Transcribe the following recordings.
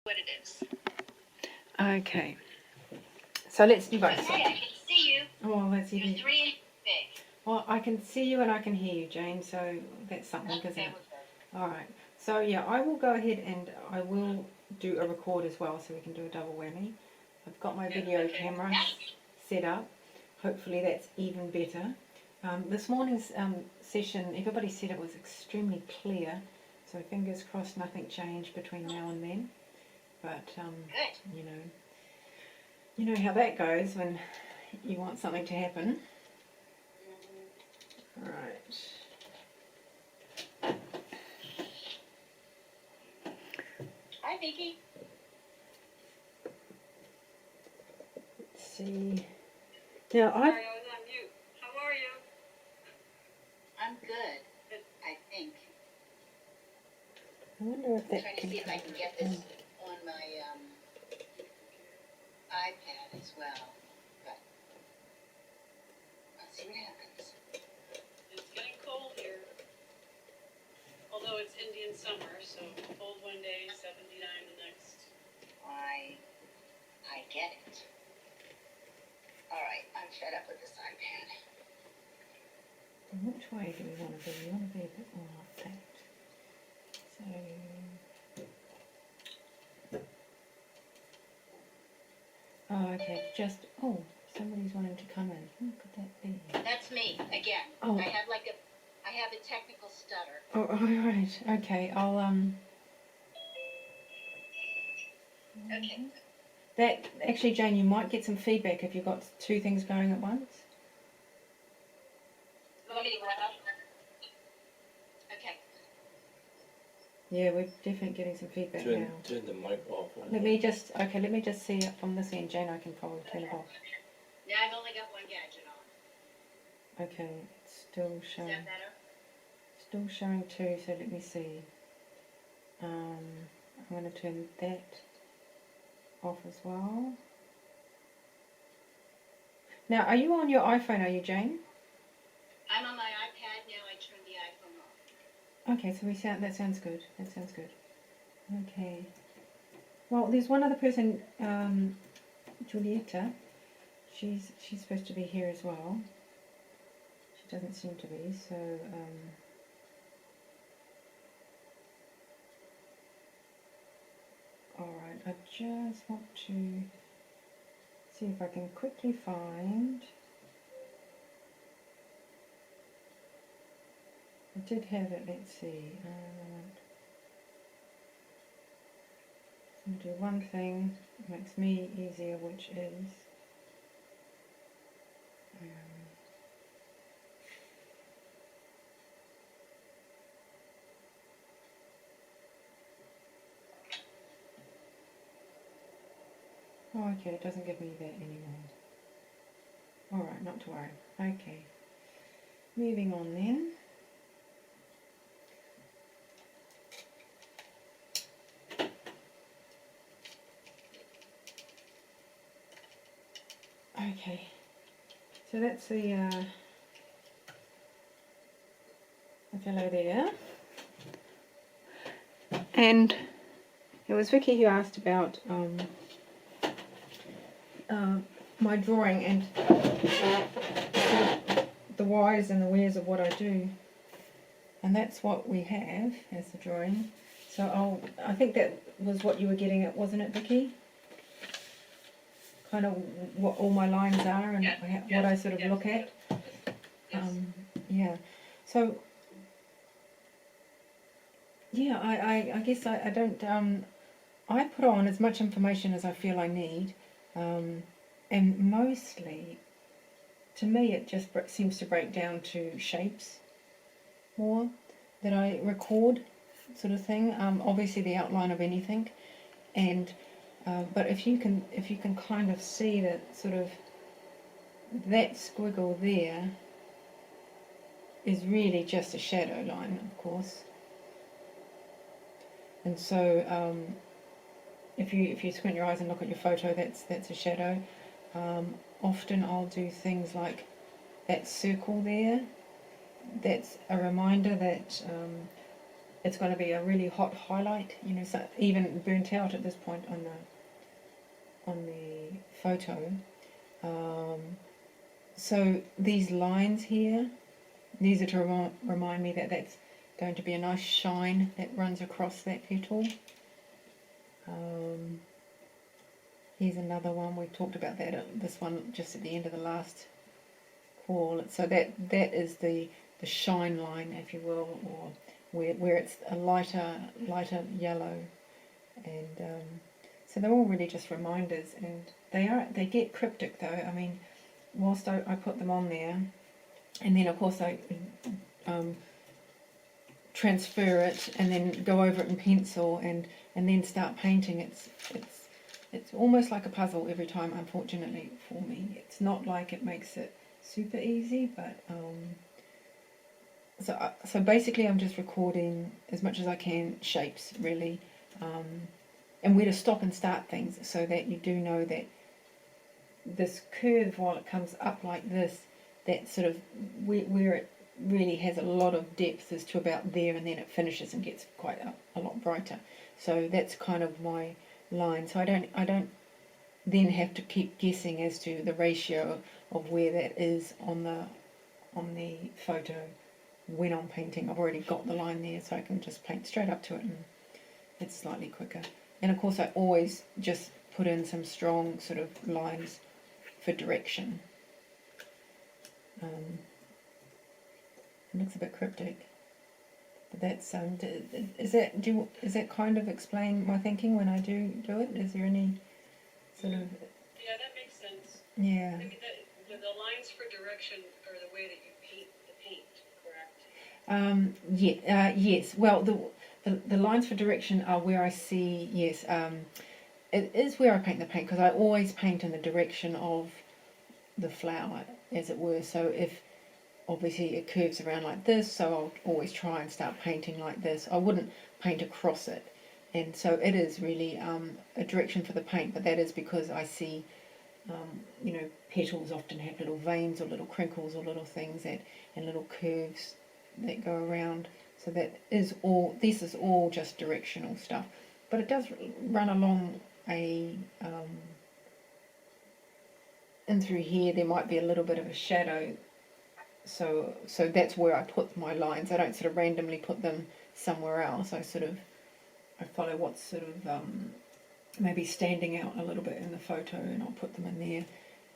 what it is. Okay. So let's do both. Okay, I can see you. Oh, that's You're even. 3 inches big. Well, I can see you and I can hear you, Jane. So that's something, isn't it? All right. So yeah, I will go ahead and I will do a record as well, so we can do a double whammy. I've got my video camera set up. Hopefully that's even better. This morning's session, everybody said it was extremely clear. So fingers crossed nothing changed between now and then. But Good. you know how that goes when you want something to happen. Right. Hi, Vicky. Let's see. Now Sorry, I was on mute. How are you? I'm good, I think. I wonder if I'm that trying to can see if I come. can get this on my iPad as well. But let's see what happens. It's getting cold here. Although it's Indian summer, so cold one day, 79 the next. I get it. All right, I'm fed up with this iPad. Which way do we want to be? We want to be a bit more like that. So, oh, okay, just, oh, somebody's wanting to come in. Who could that be? That's me again. Oh. I have a technical stutter. Oh, all right, okay, I'll, Okay. That, actually, Jane, you might get some feedback if you've got two things going at once. Want me to go up? Okay. Yeah, we're definitely getting some feedback now. Turn the mic off. Let me just see it from this end. Jane, I can probably turn it off. Now I've only got one gadget on. Okay, it's still Is showing. that better? Still showing two, so let me see. I'm going to turn that off as well. Now, are you on your iPhone, are you, Jane? I'm on my iPad now. I turn the iPhone off. Okay, so that sounds good. That sounds good. Okay. Well, there's one other person, Julieta. She's supposed to be here as well. She doesn't seem to be, so alright, I just want to see if I can quickly find. I did have it, let's see. I'm going to do one thing, it makes me easier, which is oh, okay, it doesn't give me that anymore. Alright, not to worry. Okay. Moving on then. Okay. So that's the fellow there. And it was Vicky who asked about my drawing and the whys and the wheres of what I do, and that's what we have as the drawing. So I think that was what you were getting at, wasn't it, Vicky? Kind of what all my lines are and what I sort of look at. Yeah. So yeah, I guess I don't. I put on as much information as I feel I need, and mostly, to me, it just seems to break down to shapes more that I record, sort of thing. Obviously, the outline of anything, and but if you can kind of see that sort of that squiggle there is really just a shadow line, of course. And so if you squint your eyes and look at your photo, that's a shadow. Often I'll do things like that circle there. That's a reminder that it's going to be a really hot highlight, you know, so even burnt out at this point on the photo. So these lines here, these are to remind me that that's going to be a nice shine that runs across that petal. Here's another one. We talked about that. This one just at the end of the last call. So that is the shine line, if you will, or where it's a lighter yellow, and so they're all really just reminders, and they get cryptic though. I mean, whilst I put them on there, and then of course I transfer it and then go over it in pencil and then start painting. It's almost like a puzzle every time, unfortunately for me. It's not like it makes it super easy, but so basically I'm just recording as much as I can shapes, really, and where to stop and start things, so that you do know that this curve, while it comes up like this, that sort of where it really has a lot of depth is to about there, and then it finishes and gets quite a lot brighter. So that's kind of my line. So I don't then have to keep guessing as to the ratio of where that is on the photo when I'm painting. I've already got the line there, so I can just paint straight up to it, and it's slightly quicker. And of course I always just put in some strong sort of lines for direction. It looks a bit cryptic, but that's is that kind of explain my thinking when I do it? Is there any sort of... Yeah, that makes sense. Yeah. I mean, the lines for direction are the way that you paint the paint, correct? Yes. Well, the lines for direction are where I see. Yes. It is where I paint the paint, because I always paint in the direction of the flower, as it were. So if obviously it curves around like this, so I'll always try and start painting like this. I wouldn't paint across it, and so it is really a direction for the paint, but that is because I see, you know, petals often have little veins or little crinkles or little things that, and little curves that go around. So that is all, this is all just directional stuff, but it does run along a in through here there might be a little bit of a shadow, so that's where I put my lines. I don't sort of randomly put them somewhere else. I follow what's sort of maybe standing out a little bit in the photo, and I'll put them in there,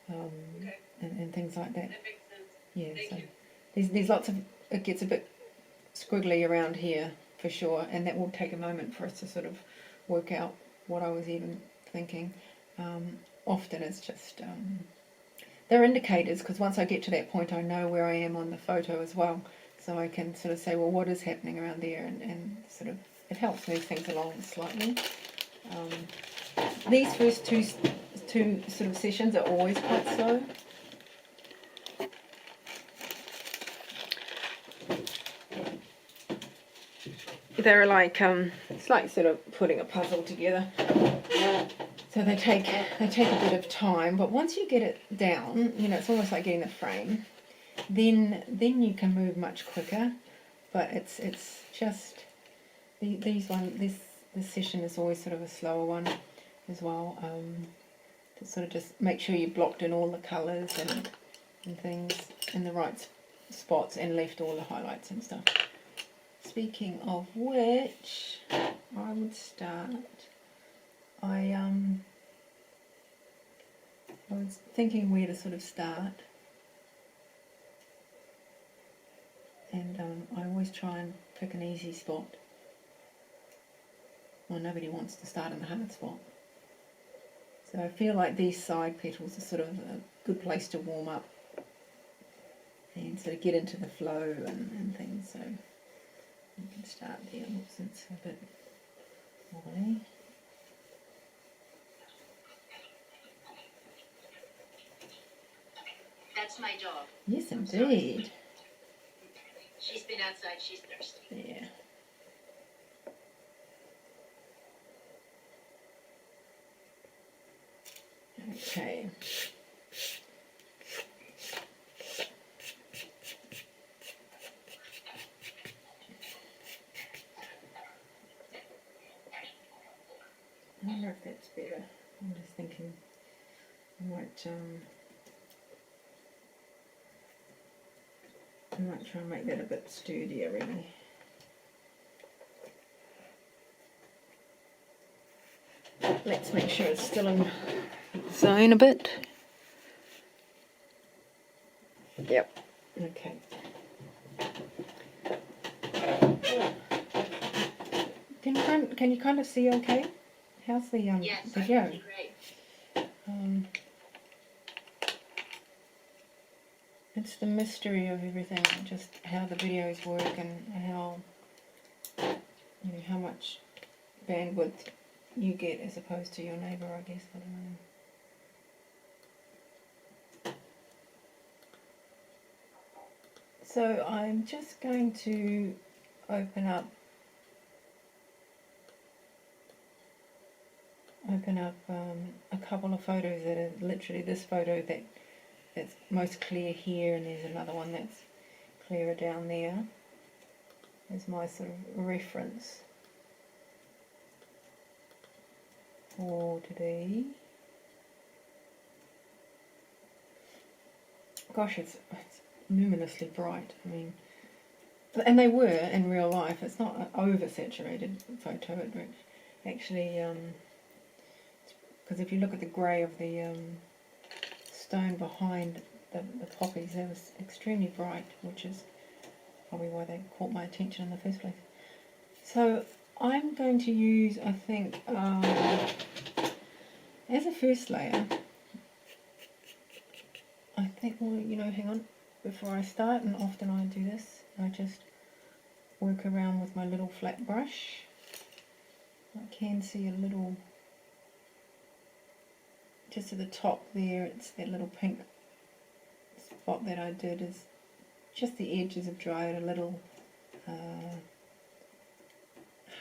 Okay. and things like that. That makes sense. Yeah, Thank so you. there's lots of, it gets a bit squiggly around here for sure, and that will take a moment for us to sort of work out what I was even thinking. Often it's just they're indicators, because once I get to that point I know where I am on the photo as well, so I can sort of say, well, what is happening around there, and sort of it helps move things along slightly. These first two sort of sessions are always quite slow. They're like it's like sort of putting a puzzle together. So they take a bit of time, but once you get it down, you know, it's almost like getting the frame. Then you can move much quicker. But it's just this session is always sort of a slower one as well. To sort of just make sure you blocked in all the colours and things in the right spots, and left all the highlights and stuff. Speaking of which, I would start. I was thinking where to sort of start, and I always try and pick an easy spot. Well, nobody wants to start in the hard spot. So I feel like these side petals are sort of a good place to warm up and sort of get into the flow and things. So you can start there. Oops, it's a bit wobbly. That's my dog. Yes, indeed. She's been outside. She's thirsty. Yeah. Okay. that's better. I'm just thinking I might try and make that a bit sturdier really. Let's make sure it's still in zone a bit. Yep. Okay. Can you kind of see okay? How's the Yes, video? great. It's the mystery of everything, just how the videos work and how how much bandwidth you get as opposed to your neighbour, I guess. I don't know. So I'm just going to open up a couple of photos that are literally this photo that's most clear here, and there's another one that's clearer down there as my sort of reference for today. Gosh, it's luminously bright. I mean, and they were in real life. It's not an oversaturated photo. It actually, because if you look at the grey of the stone behind the poppies, they was extremely bright, which is probably why they caught my attention in the first place. So I'm going to use, I think, as a first layer, I think, well, hang on, before I start, and often I do this, I just work around with my little flat brush. I can see a little, just at the top there, it's that little pink spot that I did, is just the edges have dried a little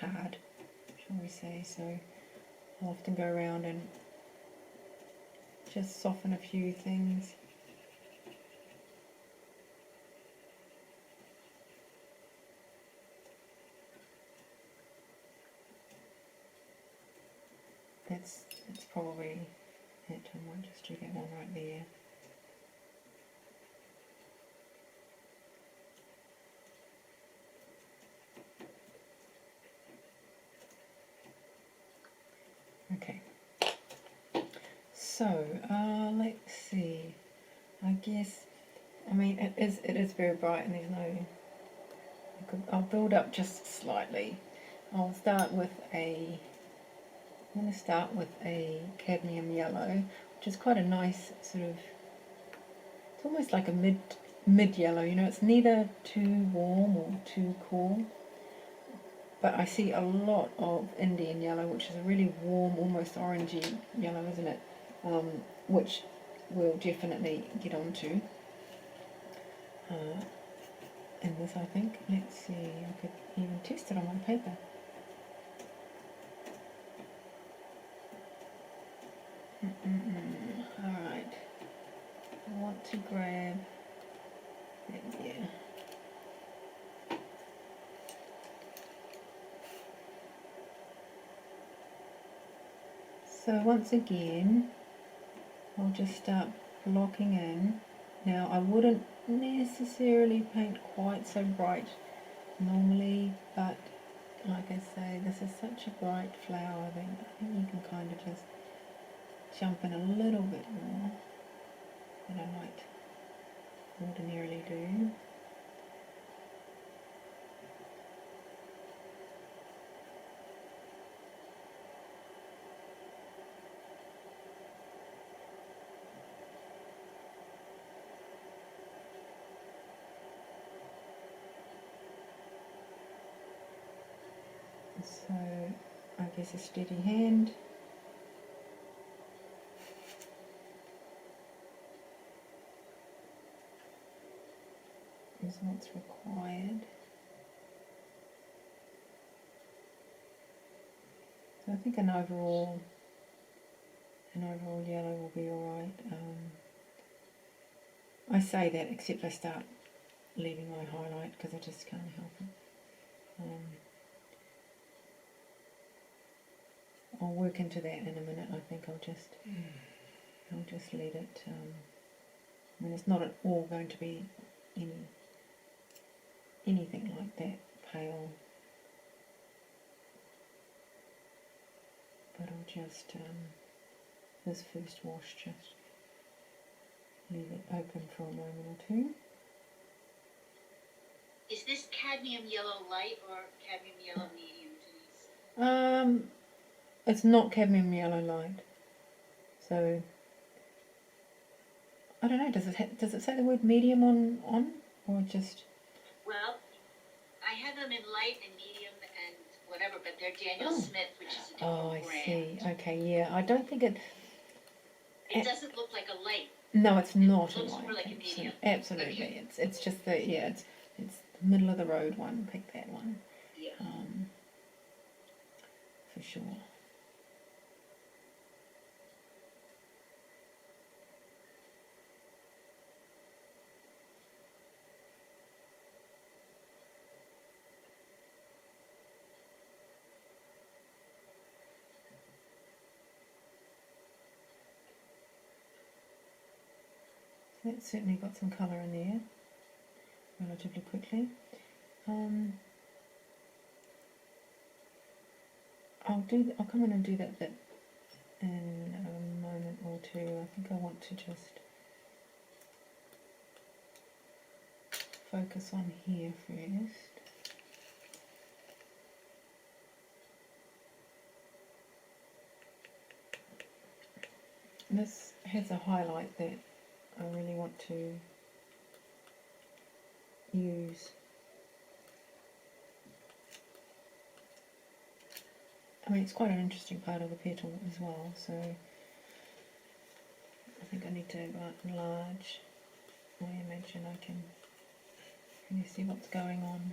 hard, shall we say, so I often go around and just soften a few things. That's probably it. I might just do that one right there. Okay. So let's see. I guess, I mean, it is very bright, and there's no. I'll build up just slightly. I'm going to start with a cadmium yellow, which is quite a nice sort of, it's almost like a mid yellow, it's neither too warm or too cool, but I see a lot of Indian yellow, which is a really warm, almost orangey yellow, isn't it? Which we'll definitely get onto in this, I think. Let's see, I could even test it on my paper. Alright, I want to grab that there. So once again, I'll just start blocking in. Now I wouldn't necessarily paint quite so bright normally, but like I say, this is such a bright flower that I think you can kind of just jump in a little bit more than I might ordinarily do. So I guess a steady hand. Is what's required. So I think an overall yellow will be alright. I say that except I start leaving my highlight because I just can't help it. I'll work into that in a minute. I think I'll just let it. I mean, it's not at all going to be anything like that pale, but I'll just this first wash, just leave it open for a moment or two. Is this cadmium yellow light or cadmium yellow medium, Denise? It's not cadmium yellow light, so I don't know. Does it say the word medium on or just? Well, I have them in light and medium and whatever, but they're Daniel Smith, which is a different Oh, I brand. see. Okay, yeah. I don't think it. It doesn't look like a light. No, it's not It a looks light. more like a medium. Absolutely, Okay. it's just the it's the middle of the road one. Pick that one. Yeah. For sure. That's certainly got some colour in there, relatively quickly. I'll come in and do that bit in a moment or two. I think I want to just focus on here first. This has a highlight that I really want to use. I mean, it's quite an interesting part of the petal as well, so I think I need to enlarge. I imagine I can really see what's going on.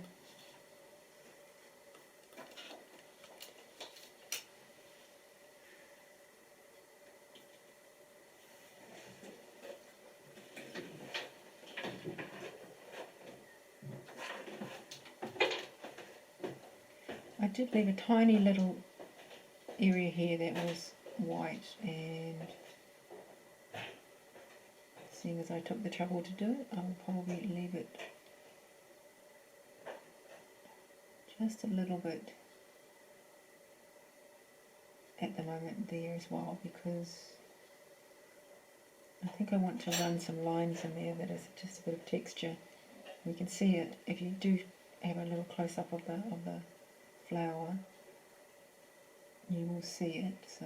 I did leave a tiny little area here that was white, and seeing as I took the trouble to do it, I'll probably leave it just a little bit at the moment there as well, because I think I want to run some lines in there that is just a bit of texture. You can see it if you do have a little close up of the flower. You will see it, so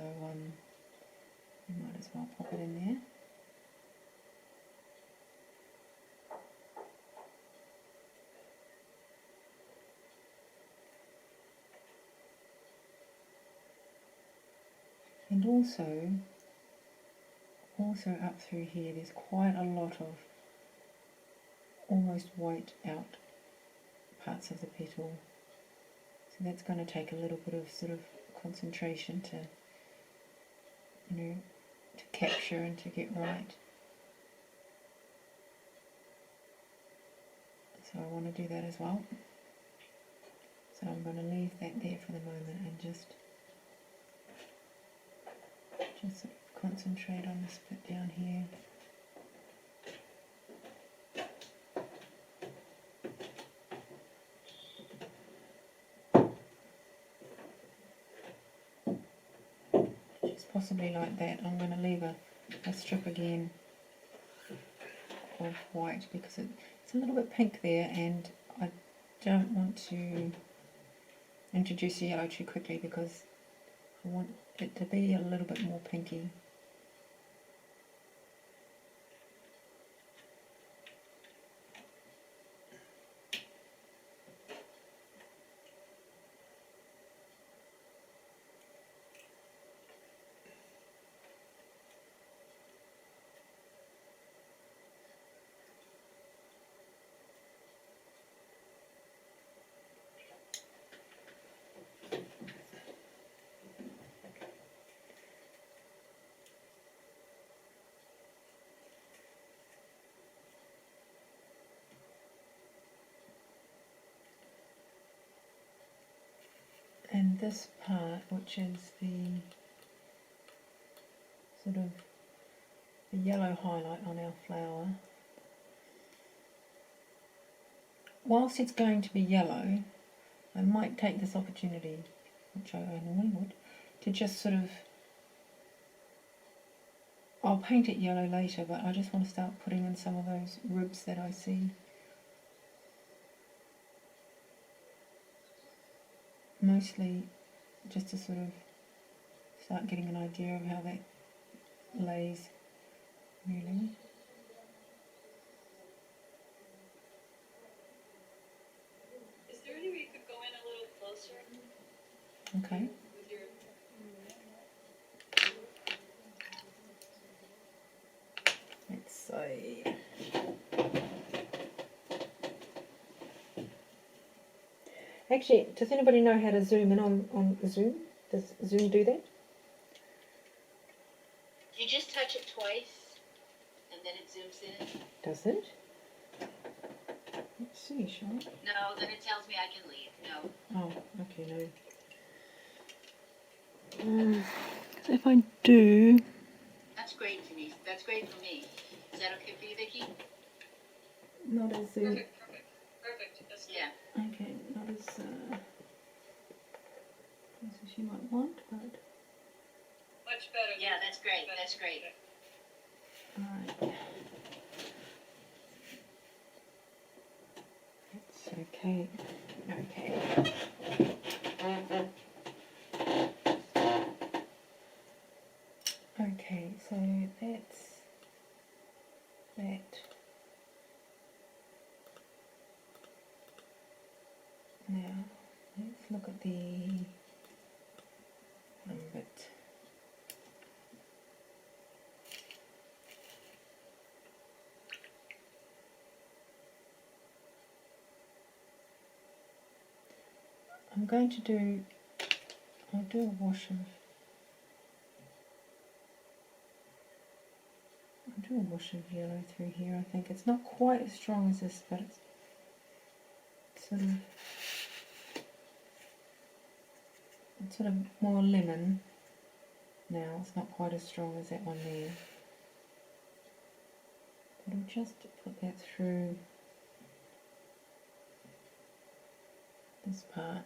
you might as well pop it in there. And also up through here, there's quite a lot of almost white out parts of the petal. So that's going to take a little bit of sort of concentration to, to capture and to get right. So I want to do that as well. So I'm going to leave that there for the moment and just sort of concentrate on this bit down here. Just possibly like that. I'm going to leave a strip again of white because it's a little bit pink there, and I don't want to introduce the yellow too quickly because I want it to be a little bit more pinky. this part, which is the sort of the yellow highlight on our flower. Whilst it's going to be yellow, I might take this opportunity, which I normally would, to just sort of, I'll paint it yellow later, but I just want to start putting in some of those ribs that I see. Mostly just to sort of start getting an idea of how that lays, really. Is there any way you could go in a little closer Okay. with your? Let's see. Actually, does anybody know how to zoom in on Zoom? Does Zoom do that? You just touch it twice, and then it zooms in. Does it? Let's see, shall I? No, then it tells me I can leave. No. Oh, okay, no. If I do... That's great, Denise. That's great for me. Is that okay for you, Vicky? Not as... Perfect. That's good. Yeah. Okay, not as you might want, but... Much better. Yeah, that's great. That's great. Alright. That's okay. Okay. Okay, so that's that. Now, let's look at the bit. I'm going to do, I'll do a wash of, I'll do a wash of yellow through here. I think it's not quite as strong as this, but it's sort of more lemon now. It's not quite as strong as that one there. But I'll just put that through this part.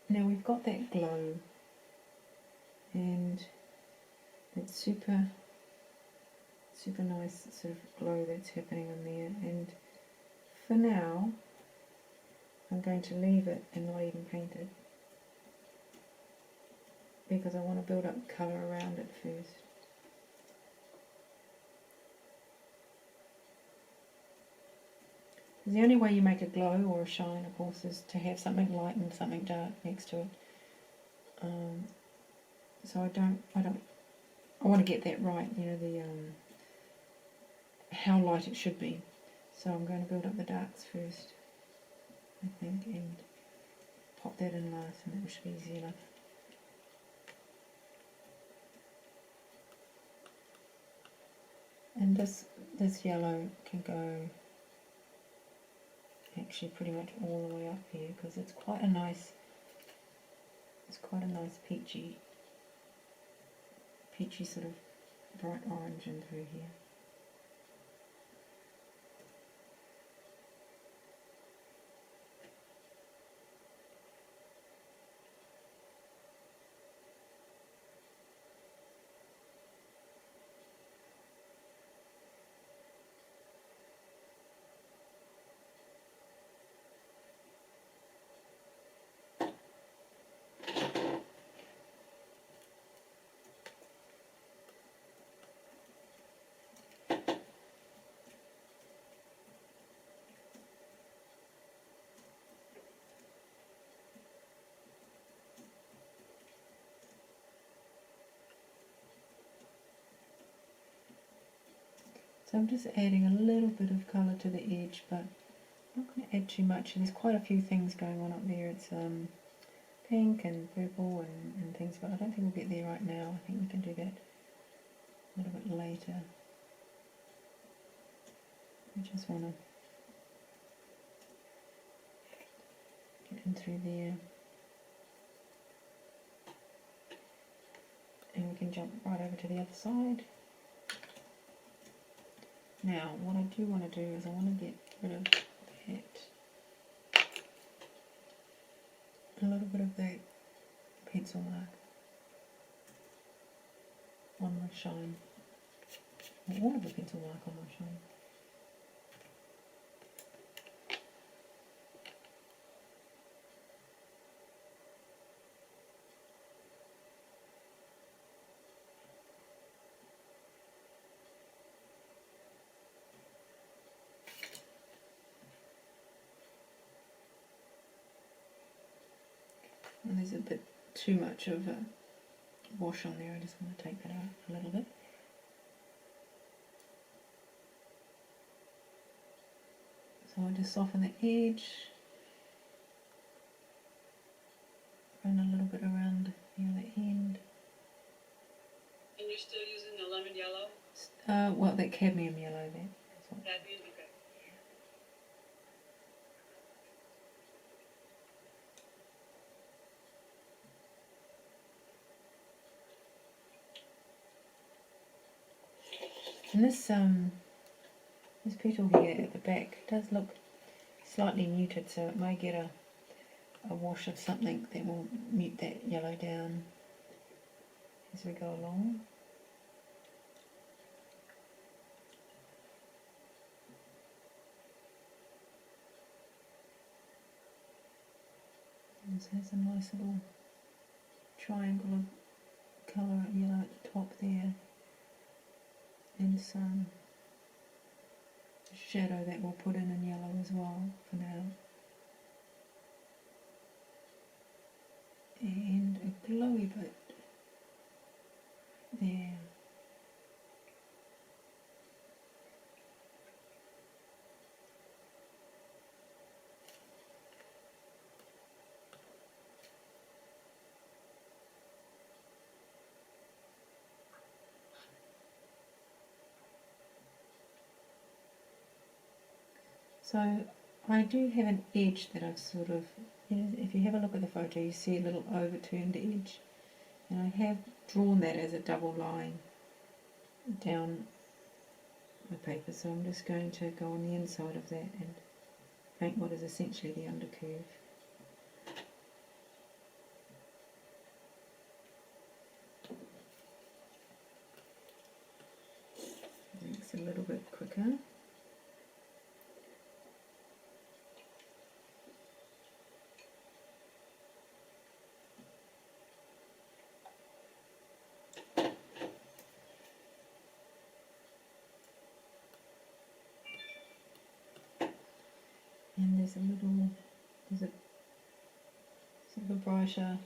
Now we've got that glow, and it's super nice sort of glow that's happening in there, and for now I'm going to leave it and not even paint it because I want to build up colour around it first. The only way you make a glow or a shine, of course, is to have something light and something dark next to it. So I want to get that right, you know, the how light it should be. So I'm going to build up the darks first, I think, and pop that in last, and that should be easy enough. And this yellow can go actually pretty much all the way up here because it's quite a nice peachy sort of bright orange in through here. So I'm just adding a little bit of colour to the edge, but I'm not going to add too much. There's quite a few things going on up there. It's pink and purple and things, but I don't think we'll get there right now. I think we can do that a little bit later. I just want to get in through there. And we can jump right over to the other side. Now, what I do want to do is I want to get rid of that, a little bit of that pencil mark on my shine, or all of the pencil mark on my shine. And there's a bit too much of a wash on there. I just want to take that out a little bit. So I just soften the edge, run a little bit around the other end. And you're still using the lemon yellow? Well, that cadmium yellow there. That's what. Cadmium, okay. And this petal here at the back does look slightly muted, so it may get a wash of something that will mute that yellow down as we go along. And so there's a nice little triangle of colour yellow at the top there, and some shadow that we'll put in yellow as well for now, and a glowy bit there. So I do have an edge that I've sort of, if you have a look at the photo, you see a little overturned edge, and I have drawn that as a double line down my paper, so I'm just going to go on the inside of that and paint what is essentially the undercurve. It's a little bit quicker. And there's a sort of a brighter,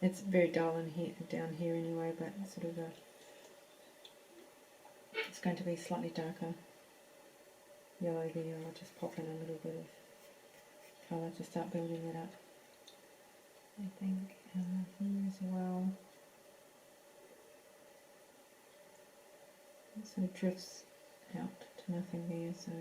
it's very dull in here, down here anyway, but sort of it's going to be slightly darker yellow there. I'll just pop in a little bit of colour to start building it up. I think here as well. It sort of drifts out to nothing there, so